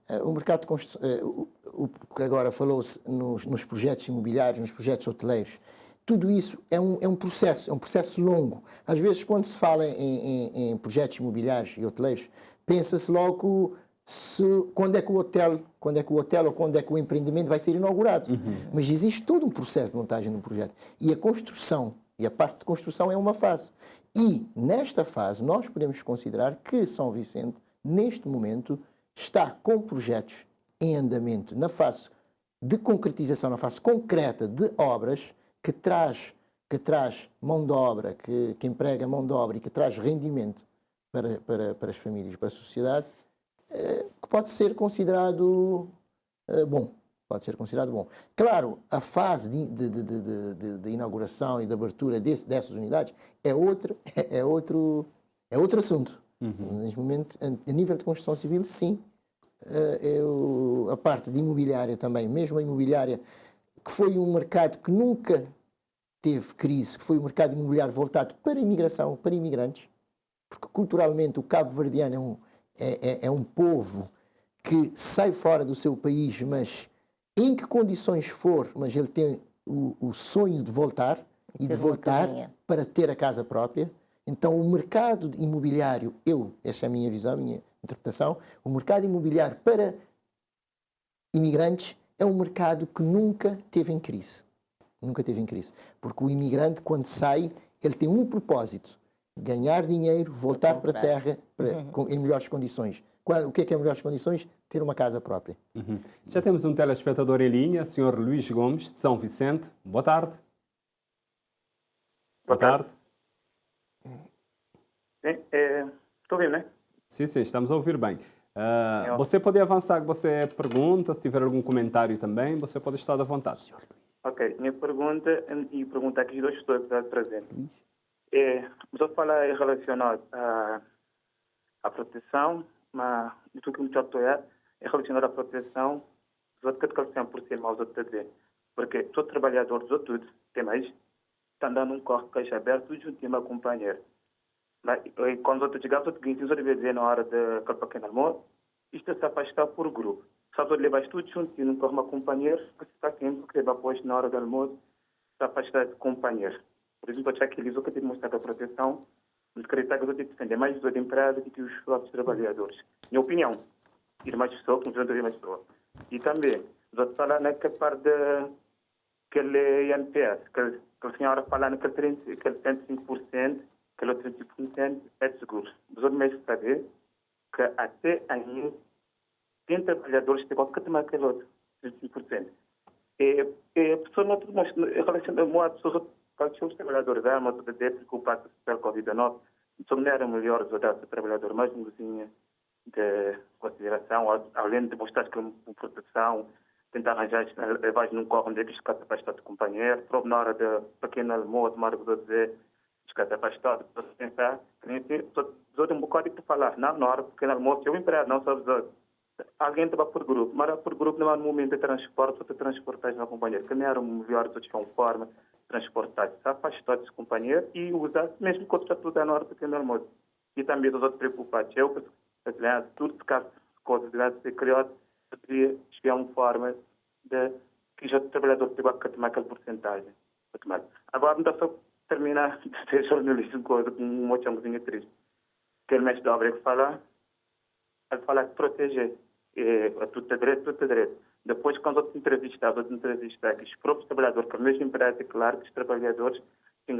é o mercado de construção, o que agora falou-se nos projetos imobiliários, nos projetos hoteleiros. Tudo isso é um processo longo. Às vezes, quando se fala em projetos imobiliários e hoteleiros, pensa-se logo quando é que o hotel ou quando é que o empreendimento vai ser inaugurado. Mas existe todo um processo de montagem do projeto. E a construção, e a parte de construção é uma fase. E, nesta fase, nós podemos considerar que São Vicente, neste momento, está com projetos em andamento, na fase de concretização, na fase concreta de obras, que traz mão de obra, que emprega mão de obra e que traz rendimento para as famílias, para a sociedade, que pode ser considerado bom. Pode ser considerado bom. Claro, a fase de inauguração e de abertura dessas unidades é outro assunto. Neste momento, a nível de construção civil, sim. A parte de imobiliária também, mesmo a imobiliária, que foi um mercado que nunca teve crise, que foi um mercado imobiliário voltado para a imigração, para imigrantes, porque culturalmente o cabo-verdiano é um povo que sai fora do seu país, mas em que condições for, mas ele tem o sonho de voltar e de voltar para ter a casa própria. Então o mercado imobiliário, essa é a minha visão, a minha interpretação, o mercado imobiliário para imigrantes é um mercado que nunca teve em crise. Nunca teve em crise. Porque o imigrante, quando sai, ele tem um propósito: ganhar dinheiro, voltar para a terra em melhores condições. O que é melhores condições? Ter uma casa própria. Já temos um telespectador em linha, Sr. Luís Gomes, de São Vicente. Boa tarde. Boa tarde. Sim, estou ouvindo, né? Sim, estamos a ouvir bem. Você pode avançar com você pergunta, se tiver algum comentário também, você pode estar à vontade. Ok, minha pergunta, e pergunta aqui dois pessoas que estão presentes. Vou falar relacionado à proteção, mas do que me estou é relacionado à proteção dos outros que estão por cima, aos outros dizer. Porque todo trabalhador dos outros, tem mais, está dando um corpo caixa aberto junto de uma companheira. E quando os outros chegam, os outros devem dizer na hora de calpar pequeno almoço, isto é se afastar por grupo. Só tu levas tudo junto e não corre uma companheira, que está sempre que leva posto na hora do almoço, se afastar de companheiro. Por isso, eu aqui que tem mostrado a proteção, de acreditar que eu tenho que defender mais os empregados do que os próprios trabalhadores. Minha opinião, ir mais pessoas, que não mais pessoas. E também, vou falar naquela parte daquele INPS, que a senhora fala naquele 35%, aquele outro 30% é de seguro. Mas eu mesmo saber que até ainda tem trabalhadores que têm qualquer tema aquele outro 35%. E a pessoa não relaciona-se com os trabalhadores da arma, tudo é preocupado pela Covid-19. Só não era melhor ajudar o trabalhador mais um vizinho de consideração, além de mostrar que uma proteção, tentar arranjar, levar num corpo onde é que escata para estar de companheiro, próprio na hora de pequeno almoço, na hora de dizer, escata para estar, pensar, que outros um bocado de falar, não, na hora de pequeno almoço, eu empregado, não só os outros. Alguém estava por grupo, mas por grupo não há no momento de transporte, ou de transportar na companheira, que não era melhor de uma forma de transportar, se afastar desse companheiro e usar, mesmo quando está tudo na hora de pequeno almoço. E também os outros preocupados. Eu, tudo de caso coisas devem ser criadas, poderia chegar uma forma de que já o trabalhador pegou aquela porcentagem. Agora, não dá só terminar de ser jornalista com uma chamazinha triste. Que ele mexe de obra que fala, ele fala de proteger. Tudo é direito. Depois, quando os outros entrevistados, que os próprios trabalhadores, que a mesma empresa, é claro que os trabalhadores têm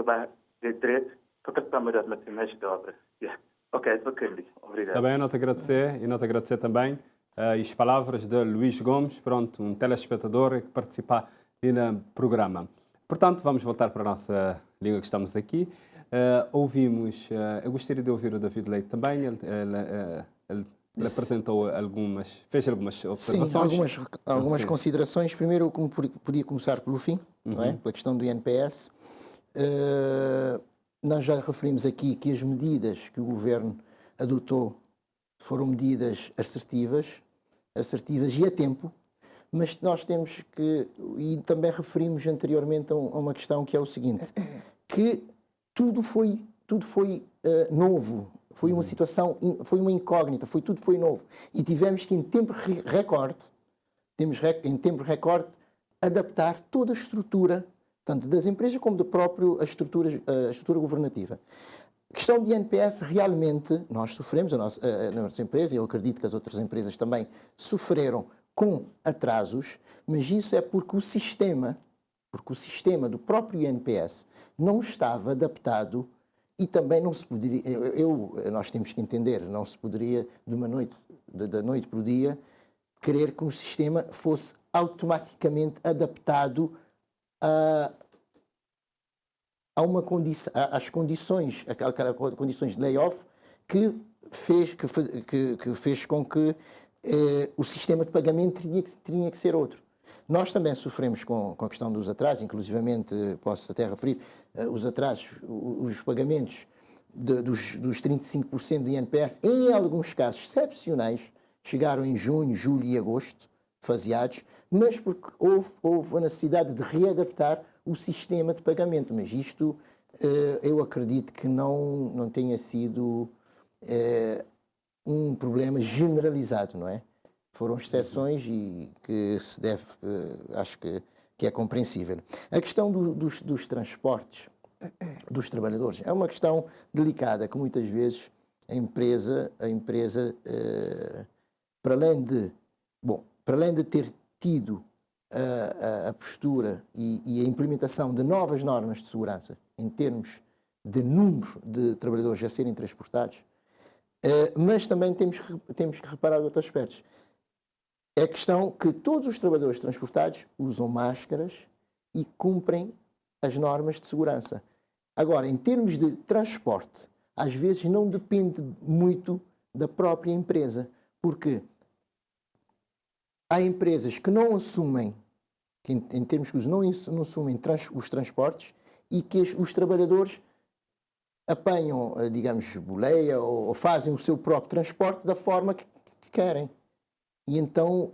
direito para que estão melhor de mexe de obra. Ok, só que obrigado. Também não te agradecer também as palavras de Luís Gomes, pronto, um telespectador que participa aqui no programa. Portanto, vamos voltar para a nossa língua que estamos aqui. Ouvimos, eu gostaria de ouvir o David Leite também, ele Ele apresentou fez algumas observações. Sim, algumas considerações. Primeiro, podia começar pelo fim, não é? Pela questão do INPS. Nós já referimos aqui que as medidas que o Governo adotou foram medidas assertivas e a tempo, mas nós temos que, e também referimos anteriormente a uma questão que é o seguinte, que tudo foi novo, foi uma situação, foi uma incógnita, tudo foi novo, e tivemos que em tempo recorde, adaptar toda a estrutura, tanto das empresas como da própria estrutura governativa. A questão de INPS, realmente, nós sofremos, a nossa empresa, e eu acredito que as outras empresas também sofreram com atrasos, mas isso é porque o sistema do próprio INPS não estava adaptado e também não se poderia, nós temos que entender, não se poderia da noite para o dia, querer que o sistema fosse automaticamente adaptado às condições de layoff que fez com que o sistema de pagamento tinha que ser outro. Nós também sofremos com a questão dos atrasos, inclusivamente posso até referir os atrasos, os pagamentos dos 35% do INPS, em alguns casos excepcionais, chegaram em junho, julho e agosto, faseados, mas porque houve a necessidade de readaptar o sistema de pagamento. Mas isto eu acredito que não tenha sido um problema generalizado, não é? Foram exceções e que se deve, acho que é compreensível. A questão dos transportes dos trabalhadores é uma questão delicada, que muitas vezes a empresa para além de ter tido a postura e a implementação de novas normas de segurança em termos de número de trabalhadores a serem transportados, mas também temos que reparar outros aspectos. É a questão que todos os trabalhadores transportados usam máscaras e cumprem as normas de segurança. Agora, em termos de transporte, às vezes não depende muito da própria empresa, porque há empresas que não assumem, em termos que não assumem os transportes e que os trabalhadores apanham, digamos, boleia ou fazem o seu próprio transporte da forma que querem. E então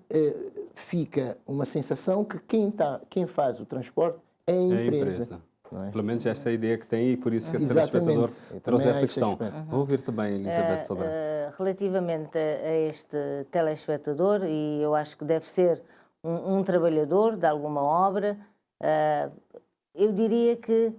fica uma sensação que quem faz o transporte é a empresa. Não é? Pelo menos esta é a ideia que tem e por isso que a telespectador trouxe essa questão. Vou ouvir também, Elizabeth, sobre... Relativamente a este telespectador, e eu acho que deve ser um trabalhador de alguma obra, eu diria que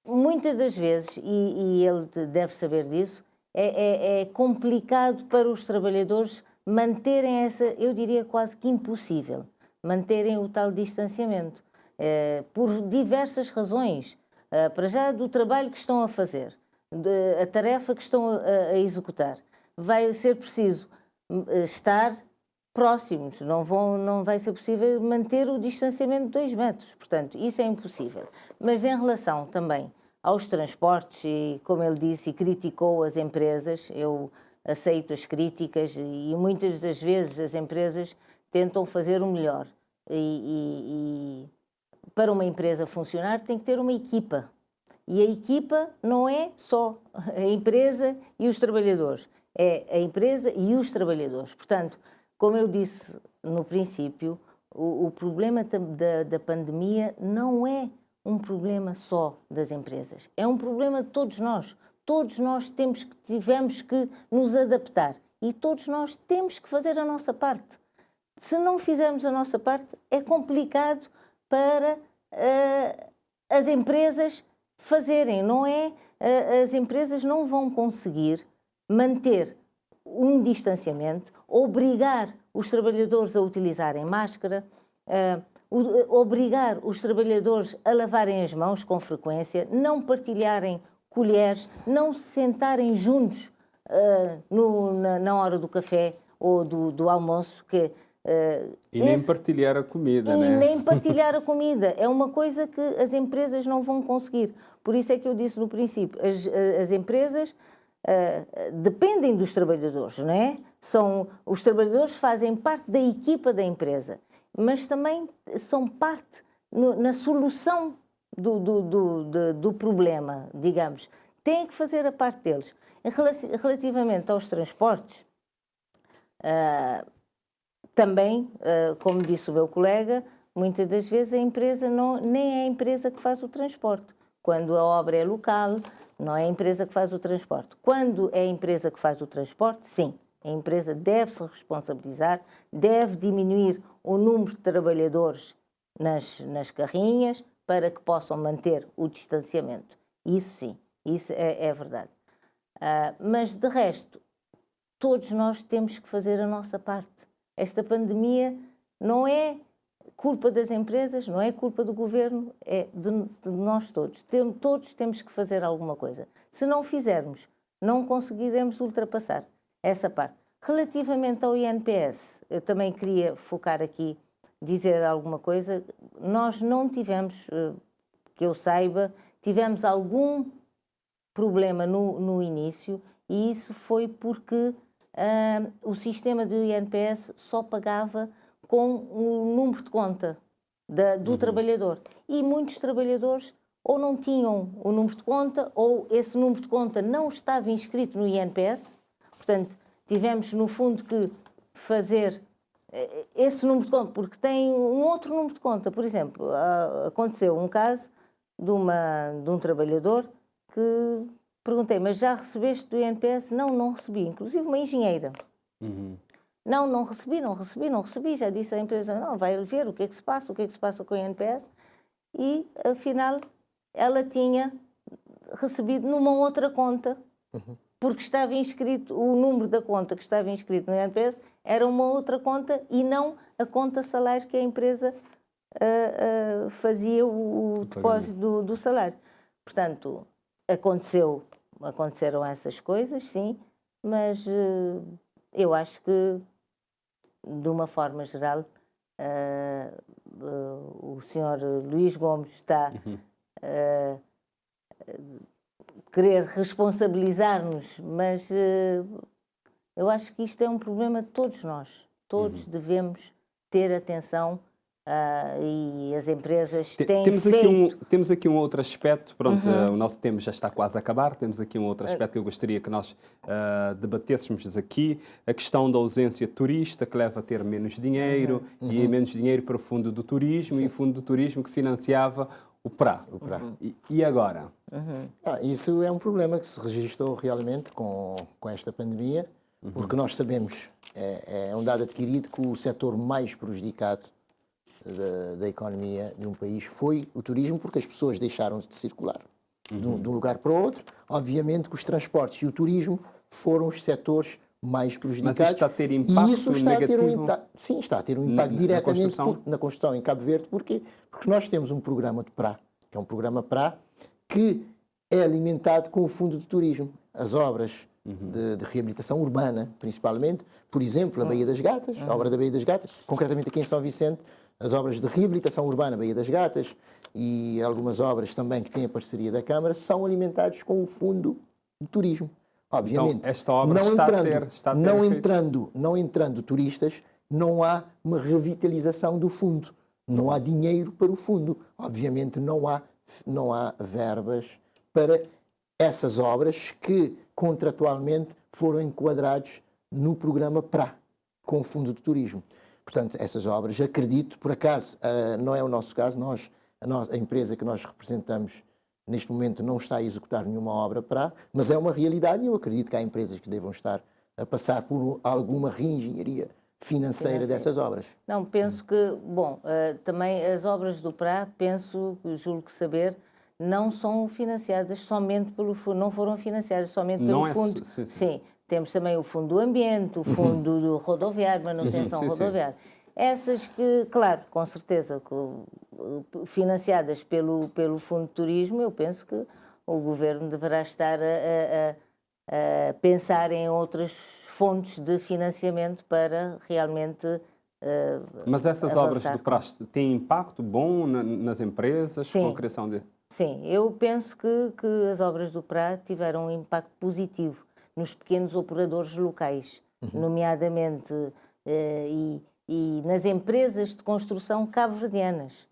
muitas das vezes, e ele deve saber disso, é complicado para os trabalhadores manterem eu diria quase que impossível, manterem o tal distanciamento, por diversas razões. Para já do trabalho que estão a fazer, a tarefa que estão a executar. Vai ser preciso estar próximos, não vai ser possível manter o distanciamento de 2 metros, portanto, isso é impossível. Mas em relação também aos transportes, e como ele disse, e criticou as empresas, eu aceito as críticas e muitas das vezes as empresas tentam fazer o melhor. E para uma empresa funcionar tem que ter uma equipa. E a equipa não é só a empresa e os trabalhadores, é a empresa e os trabalhadores. Portanto, como eu disse no princípio, o problema da pandemia não é um problema só das empresas, é um problema de todos nós. Todos nós tivemos que nos adaptar e todos nós temos que fazer a nossa parte. Se não fizermos a nossa parte, é complicado para as empresas fazerem, não é? As empresas não vão conseguir manter um distanciamento, obrigar os trabalhadores a utilizarem máscara, obrigar os trabalhadores a lavarem as mãos com frequência, não partilharem colheres, não se sentarem juntos na hora do café ou do almoço, nem partilhar a comida, né? Nem partilhar a comida. É uma coisa que as empresas não vão conseguir. Por isso é que eu disse no princípio, as empresas dependem dos trabalhadores, não é? Os trabalhadores fazem parte da equipa da empresa, mas também são parte na solução do problema, digamos. Têm que fazer a parte deles. Relativamente aos transportes, também, como disse o meu colega, muitas das vezes a empresa nem é a empresa que faz o transporte. Quando a obra é local, não é a empresa que faz o transporte. Quando é a empresa que faz o transporte, sim, a empresa deve se responsabilizar, deve diminuir o número de trabalhadores nas carrinhas para que possam manter o distanciamento. Isso sim, isso é verdade. Mas de resto, todos nós temos que fazer a nossa parte. Esta pandemia não é culpa das empresas, não é culpa do governo, é de nós todos. Todos temos que fazer alguma coisa. Se não fizermos, não conseguiremos ultrapassar essa parte. Relativamente ao INPS, eu também queria focar aqui, dizer alguma coisa. Nós não tivemos, que eu saiba, tivemos algum problema no início, e isso foi porque o sistema do INPS só pagava com o número de conta do trabalhador. E muitos trabalhadores ou não tinham o número de conta, ou esse número de conta não estava inscrito no INPS. Portanto, tivemos, no fundo, que fazer esse número de conta, porque tem um outro número de conta. Por exemplo, aconteceu um caso de um trabalhador que perguntei, mas já recebeste do INPS? Não recebi. Inclusive uma engenheira. Não recebi. Já disse à empresa, não, vai ver o que é que se passa com o INPS. E, afinal, ela tinha recebido numa outra conta, porque estava inscrito, o número da conta que estava inscrito no INPS era uma outra conta e não a conta salário que a empresa fazia o depósito do salário. Portanto, aconteceram essas coisas, sim, mas eu acho que, de uma forma geral, o senhor Luís Gomes está a querer responsabilizar-nos, mas eu acho que isto é um problema de todos nós. Todos devemos ter atenção e as empresas têm Temos aqui um outro aspecto, pronto, o nosso tempo já está quase a acabar, temos aqui um outro aspecto que eu gostaria que nós debatêssemos aqui, a questão da ausência de turista, que leva a ter menos dinheiro, e menos dinheiro para o Fundo do Turismo, sim, e o Fundo do Turismo que financiava o PRA. E agora? Isso é um problema que se registrou realmente com esta pandemia, porque nós sabemos, é um dado adquirido, que o setor mais prejudicado da economia de um país foi o turismo, porque as pessoas deixaram de circular de um lugar para o outro. Obviamente que os transportes e o turismo foram os setores mais prejudicados. Mas isto está a ter impacto negativo? Sim, está a ter um impacto diretamente na construção em Cabo Verde. Porquê? Porque nós temos um programa de PRA, que é um programa PRA, que é alimentado com o Fundo de Turismo. As obras de reabilitação urbana, principalmente, por exemplo, a Baía das Gatas, a obra da Baía das Gatas, concretamente aqui em São Vicente, as obras de reabilitação urbana Baía das Gatas e algumas obras também que têm a parceria da Câmara são alimentados com o Fundo de Turismo. Obviamente, então, esta obra não entrando turistas, não há uma revitalização do fundo, não há dinheiro para o fundo. Obviamente não há verbas para essas obras que contratualmente foram enquadrados no programa PRA, com o Fundo de Turismo. Portanto, essas obras, acredito, por acaso, não é o nosso caso, a empresa que nós representamos neste momento não está a executar nenhuma obra PRA, mas é uma realidade e eu acredito que há empresas que devam estar a passar por alguma reengenharia financeira dessas obras. Não, penso que, também as obras do PRA, julgo saber, não são financiadas somente pelo fundo, não foram financiadas somente pelo fundo. Sim. Temos também o Fundo do Ambiente, o Fundo do Rodoviário, Manutenção Rodoviária. Essas que, claro, com certeza, financiadas pelo Fundo de Turismo, eu penso que o Governo deverá estar a pensar em outras fontes de financiamento para realmente Mas essas obras do PRA têm impacto bom nas empresas? Sim. Com a criação de... Sim, eu penso que as obras do PRA tiveram um impacto positivo nos pequenos operadores locais, nomeadamente e nas empresas de construção cabo-verdianas,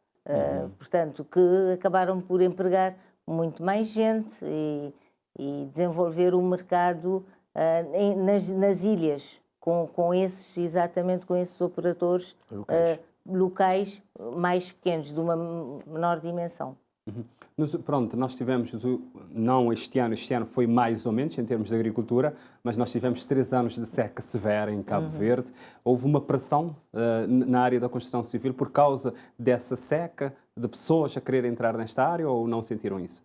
portanto, que acabaram por empregar muito mais gente e desenvolver o mercado nas ilhas, exatamente com esses operadores locais mais pequenos, de uma menor dimensão. Pronto, nós tivemos, não este ano foi mais ou menos em termos de agricultura, mas nós tivemos 3 anos de seca severa em Cabo Verde. Houve uma pressão na área da construção civil por causa dessa seca, de pessoas a querer entrar nesta área, ou não sentiram isso?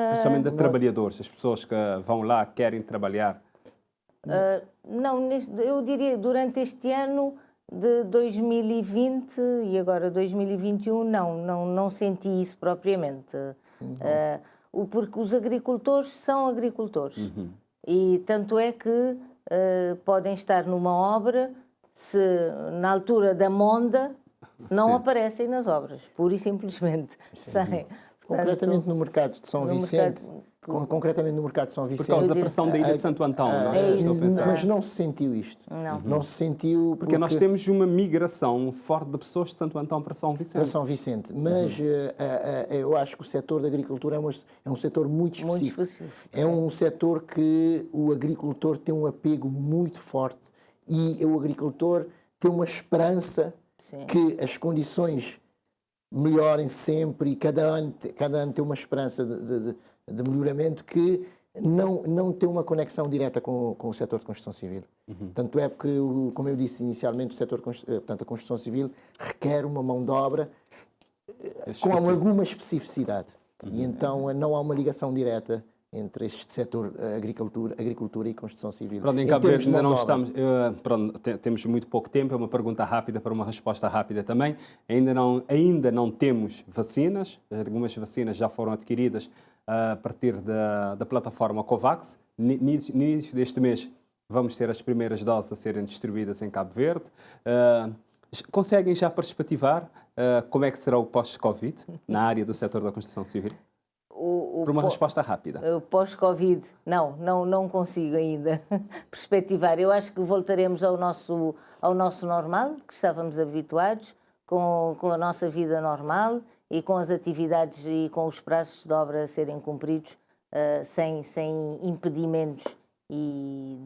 Principalmente de trabalhadores, as pessoas que vão lá querem trabalhar. Não, eu diria durante este ano de 2020 e agora 2021 não senti isso propriamente, porque os agricultores são agricultores e tanto é que podem estar numa obra, se na altura da monda não aparecem nas obras, pura e simplesmente. Concretamente no mercado de São Vicente, concretamente no mercado de São Vicente. Por causa da pressão da ilha de Santo Antão, não é? Mas não se sentiu isto. Não se sentiu porque nós temos uma migração forte de pessoas de Santo Antão para São Vicente. Para São Vicente. Mas eu acho que o setor da agricultura é um setor muito específico. É um setor que o agricultor tem um apego muito forte e o agricultor tem uma esperança que as condições melhorem sempre e cada ano tem uma esperança de melhoramento que não tem uma conexão direta com o setor de construção civil. Tanto é porque, como eu disse inicialmente, o setor portanto, a construção civil requer uma mão de obra com alguma especificidade. E então não há uma ligação direta entre este setor agricultura e construção civil. Pronto, em Cabo Verde ainda não estamos... temos muito pouco tempo, é uma pergunta rápida para uma resposta rápida também. Ainda não temos vacinas, algumas vacinas já foram adquiridas a partir da plataforma COVAX. No início deste mês vamos ter as primeiras doses a serem distribuídas em Cabo Verde. Conseguem já perspectivar como é que será o pós-Covid na área do setor da construção civil? Por uma resposta rápida. O pós-Covid, não consigo ainda perspectivar. Eu acho que voltaremos ao nosso normal, que estávamos habituados, com a nossa vida normal e com as atividades e com os prazos de obra a serem cumpridos sem impedimentos e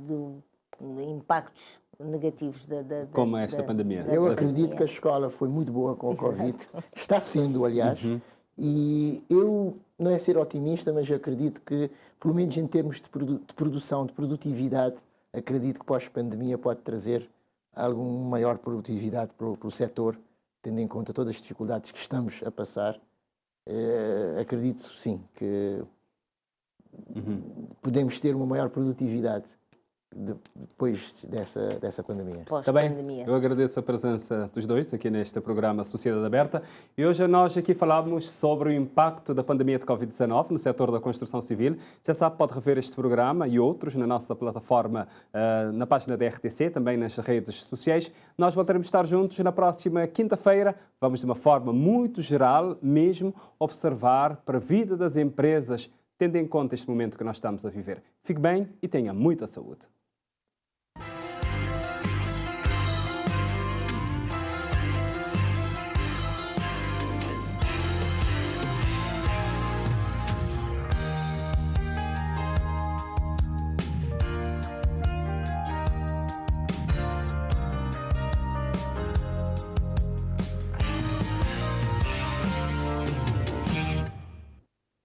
impactos negativos como esta pandemia. Eu acredito que a escola foi muito boa com o Covid. Está sendo, aliás. E eu, não é ser otimista, mas acredito que, pelo menos em termos de produção, de produtividade, acredito que pós-pandemia pode trazer alguma maior produtividade para o setor, tendo em conta todas as dificuldades que estamos a passar. Acredito, sim, que podemos ter uma maior produtividade depois dessa pandemia. Pós-pandemia. Eu agradeço a presença dos dois aqui neste programa Sociedade Aberta. E hoje nós aqui falamos sobre o impacto da pandemia de Covid-19 no setor da construção civil. Já sabe, pode rever este programa e outros na nossa plataforma, na página da RTC, também nas redes sociais. Nós voltaremos a estar juntos na próxima quinta-feira. Vamos, de uma forma muito geral, mesmo observar para a vida das empresas, tendo em conta este momento que nós estamos a viver. Fique bem e tenha muita saúde.